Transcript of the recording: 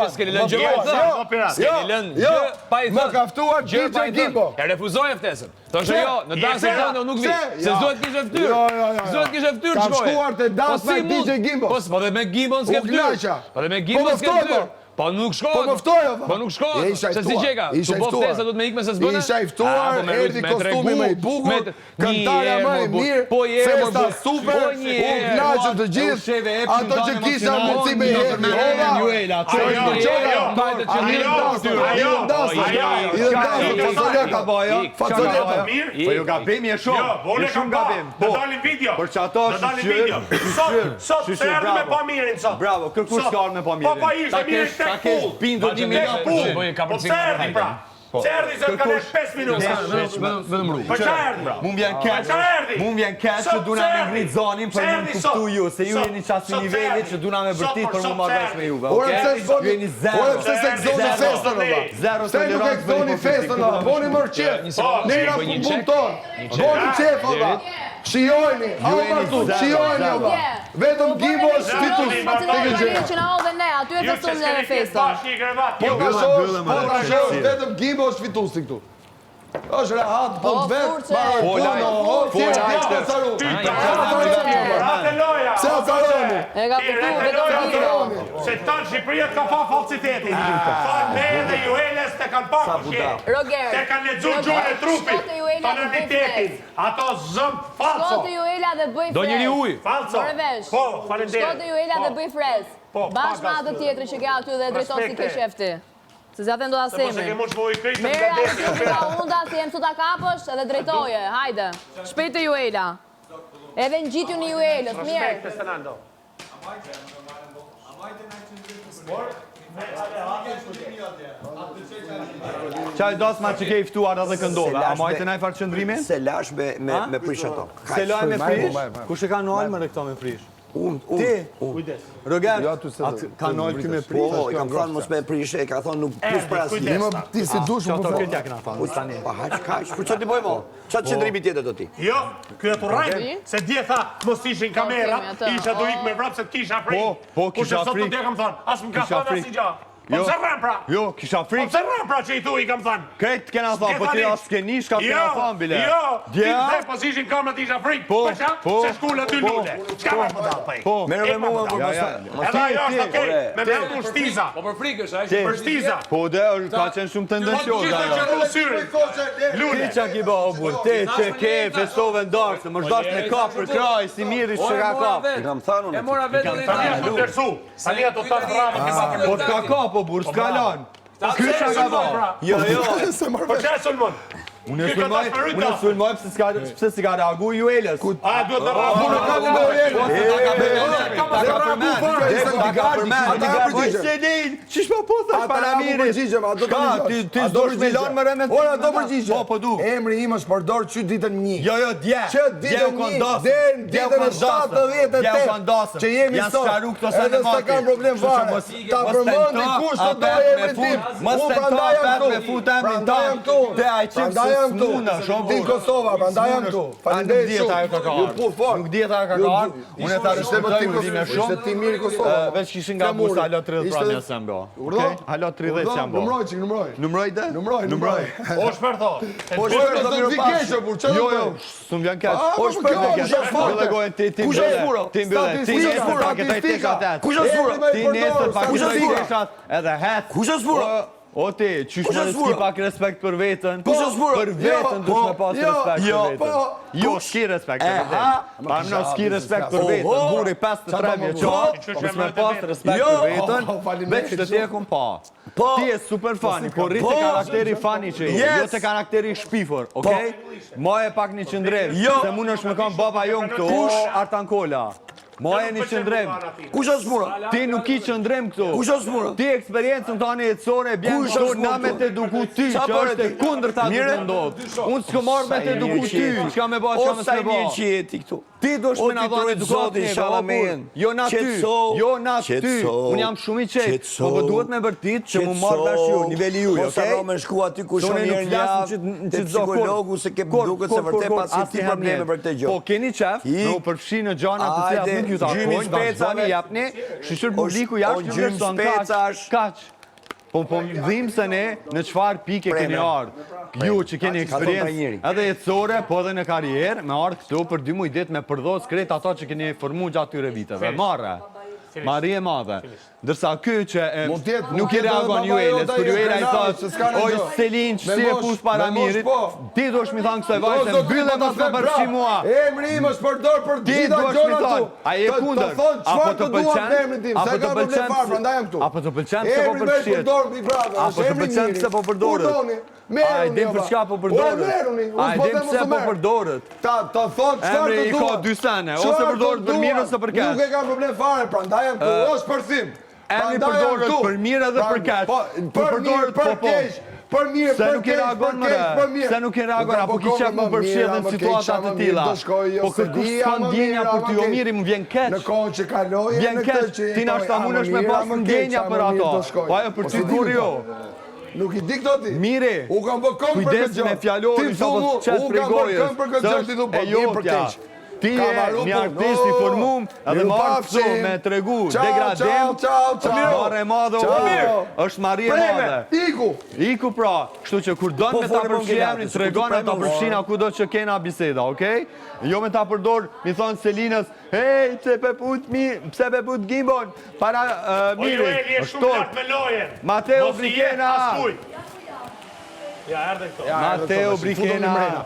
që s'keni lënë gjë pa i thënë. Më kaftuar DJ Gimbo. E refuzoj ftesën. Thoshte jo, në dasmë tonë unë nuk vi. Se s'duhet kishte fytyrë. S'duhet kishte fytyrë Ka shkoj. shkuar te dasma e DJ Gimbo. Po dhe me Gimbon s'ke fytyrë. Po dhe me Gimbon s'ke fytyrë. Po nuk shkohet. Po më ftoi. Po nuk shkohet. Se si gjeka. Tu po ftesa do të më ikme se s'bën. Isha i ftuar, erdhi kostumi më i bukur, këngëtarja më e mirë, festa super, u knaqëm të gjithë, ato që kisha mundësi me hedhë, Po ju gabim je shumë. Unë kam gabim. Do dalim video. Për që ato Sot se erdhi me pa mirin sot. Bravo, kërkush ka ardhur me pa mirin. Po pa ishte mirë tek pull. Bindur 1 minutë. Po se erdhi pra. Se erdhi se ka 5 minuta. Vetëm rrugë. Po çfarë erdhi? Mu vjen keq që duna me ngrit zonin për më kuptu ju, se ju jeni qasë nivellit që duna me bërtit për më marrësh me juve, okej? Ju jeni zero. Ora pse se gëzoni festën ova? Zero Se nuk e gëzoni festën ova, boni mërë qef. Nera punë tonë, boni qef ova. Shijojni, shijojni ova. Vetëm Gimbo është fitus. Po të dojnë që na ove ne, aty e festum në festën. Po ka shosh, vetëm Gimbo është fitusi këtu. është rehat, po të vetë, Se acaroni. E ka përtu, vetëm Gimbo. Se tonë Shqipëria ka pa falsitetin. Ne dhe Jueles te kanë pa kushje. Te kanë lexu gjuhën e trupit. Tonalitetin. Ato zëm falso. Shko të Juela dhe bëj fres. Do njëri ujë. Falso. Po, falenderoj. Shko të Juela dhe bëj fres. Bashkë me atë tjetëri që ke aty dhe drejton si ke shefti. Se zjatë do ta semi. Merë atë nga unda si jem të ta kapësh edhe drejtoje. Hajde. Shpejt të Juela. Edhe në gjitju një Juelës, mirë. Qaj dasma që ke i ftuar edhe këndove, a majtë naj farë qëndrimin? Se lash me prish ato. Se laj me prish? Kush e ka në alë më rekta me prish? Ti? Rëger, ka në alë ty me prish? Po, i kam thonë mos me prish, e ka thonë nuk plus për asë. Ti si dush më përfo. Këtë ja këna thonë, tani. Pa haq, për që ti boj mo? Qatë qëndrimi tjetër do ti? Jo, kjo të rajtë, se dje tha mos ishin kamera, isha do ik me vrap se t'kisha frik. Po, kisha Sot frik. të dje kam thonë, as më ka thonë as i gja. Po pse rran pra? Jo, kisha frik. Po pse rran pra që i thu i kam thonë? Këtë kena thonë, po ti as keni shka kena thonë, bile. Jo, ti dhe po s'ishin kamerat isha frik. Po qa? Se shkullë aty lule. Qka ma po dalë pëj? Merë me mua për mësa. Edhe ajo është okej, me merë mu shtiza. Po për frikë është, Për shtiza. Po dhe, ka qenë shumë tendencios. Lule. Ti që ki ba o bur, ti që ke festove ndarë, se më shdash me kap për kraj, si miri që ka kap. I kam thanu në E mora vetë Salia të të rrave ke pa për Po t'ka kap o bur, s'ka lan. Ky që ka ba? Jo, jo. Për që e sulmon? Unë sulmoj pëse si ka reagu Jueles. A, duhet të rravu në kapë në Qish po puthë është para mirit? Ti s'dosh me lanë më rëmet? Ora, do përgjigje. Po du. Emri im është përdor që ditën 1. Jo, dje. Që ditën 1, dhe ditën 78, që jemi sot, edhe s'ta kam problem fare. Ta përmëndi kush të doj emri tim. Mos të topet me fut emrin tonë. Te aj qipë se s'muna, shumë Ti Kosova, prandaj jam këtu. Faleminderit shumë. Ju pull fort. Nuk dihet ajo ka ardhur. Unë ta respektoj me shumë. Ishte ti mirë Kosova. Veç kishin nga busa alo 30 pra më sem bë. Okej? Alo 30 jam bë. Numroj çik, numroj. Numroj dhe? Numroj. O shperto. Po shperto do vi keq por çfarë? Jo, s'm vjen keq. Po shperto kush është fort? Billegojën ti. Kush është furt? Ti mbyllet. Ti nesër paketoj tek atë. Kush është furt? Ti nesër paketoj tek edhe het. Kush është furt? O ti, qysh më s'ki pak respekt për vetën? Kush është furt? Për vetën dush me pas respekt për vetën. Jo, s'ki respekt për vetën. Pa më s'ki respekt për vetën. Buri 53 vjeçar, dush me pas respekt për vetën. Veç të tje kum pa. Ti je super fani, por rrit te karakteri fani që je, jo te karakteri shpifur, okej? Moje pak një qëndrev, se mund është me kam baba jon këtu, o Artankola. Moje një qëndrem. Kush është smura? Ti nuk i qëndrem këtu. Kush është smura? Ti eksperiencën tani jetësore bjen këtu na me të duku ty, që është e kundërta të ndodh. Unë s'kam marrë me të duku ty, çka më bëj, çka më s'e bëj. Sa i mirë që je ti këtu. Ti do shme na dhoni edukat neve, o burr. Jo na ty, jo na ty. Unë jam shumë i qetë, po duhet me vërtit që mu marrë vesh ju, niveli ju, Mos harro me shku aty ku shon njerë një javë te psikologu se ke duket se vërtet pasi ti probleme për këtë gjë. Po keni qef, në u përfshi në gjana të cilat nuk ju takojnë, vazhdoni japni, shqyr publiku jashtë ju vlerëson kaq. Po dhim se ne në çfarë pike keni ardhë. Ju që keni eksperiencë edhe jetësore, po edhe në karrierë, me ardhë këtu për 2 muaj ditë me përdhos krejt ato që keni formu gjatë tyre viteve. Marre. Marrje e madhe. Ndërsa ky që nuk i reagon Jueles, për Juela i thotë, oj Selin që si e push para mirit, ti do shmi thanë kësoj vajtë, mbyllë mos më përfshi mua. Emri im është përdor për gjitha gjona tu. A je kundër, apo të pëlqen, apo të pëlqen se po përfshihet, apo të pëlqen se po përdorët. A e dim për çka po përdorët, a e dim pse po përdorët. Ta thonë çfarë Emri të i ka duan. 2 sene, ose përdorët për mirë ose për keq. Nuk e kam problem fare, prandaj jam këtu, është përsim. Emri përdorët për mirë edhe për keq. Për mirë, për keq. Për mirë, Se për nuk i keq, reagon për më keq, për mirë. se nuk i reagon, apo ki qef më përfshirë dhe në situatat të tilla. Po kërkush s'ka ndjenja për ty, o miri më vjen keq. Në kohën që kaloj, Vjen keq, ti na shtamunesh me pas ndjenja për ato. Po ajo për ty kur jo. Nuk i di këto ti. Miri, U kam bë këmbë për kujdes këtë gjë. me fjalorin sa po të qetë prej gojës. Për këtë gjë ti do e po mirë për jotja. keq. Ti je një artist i formum edhe më ardhë këtu me tregu degradem. Marrë e madhe o burr. Është marrje e madhe. Iku pra, kështu që kur don me ta përfshi emrin, tregon ata përfshina kudo që kena biseda, okay? Jo me ta përdor, mi thon Selinës, "Hey, pse pe put gimbon para O Jueli e shumë lartë me lojen. Mateo Brikena. Ja, erdhe këto. Mateo Brikena.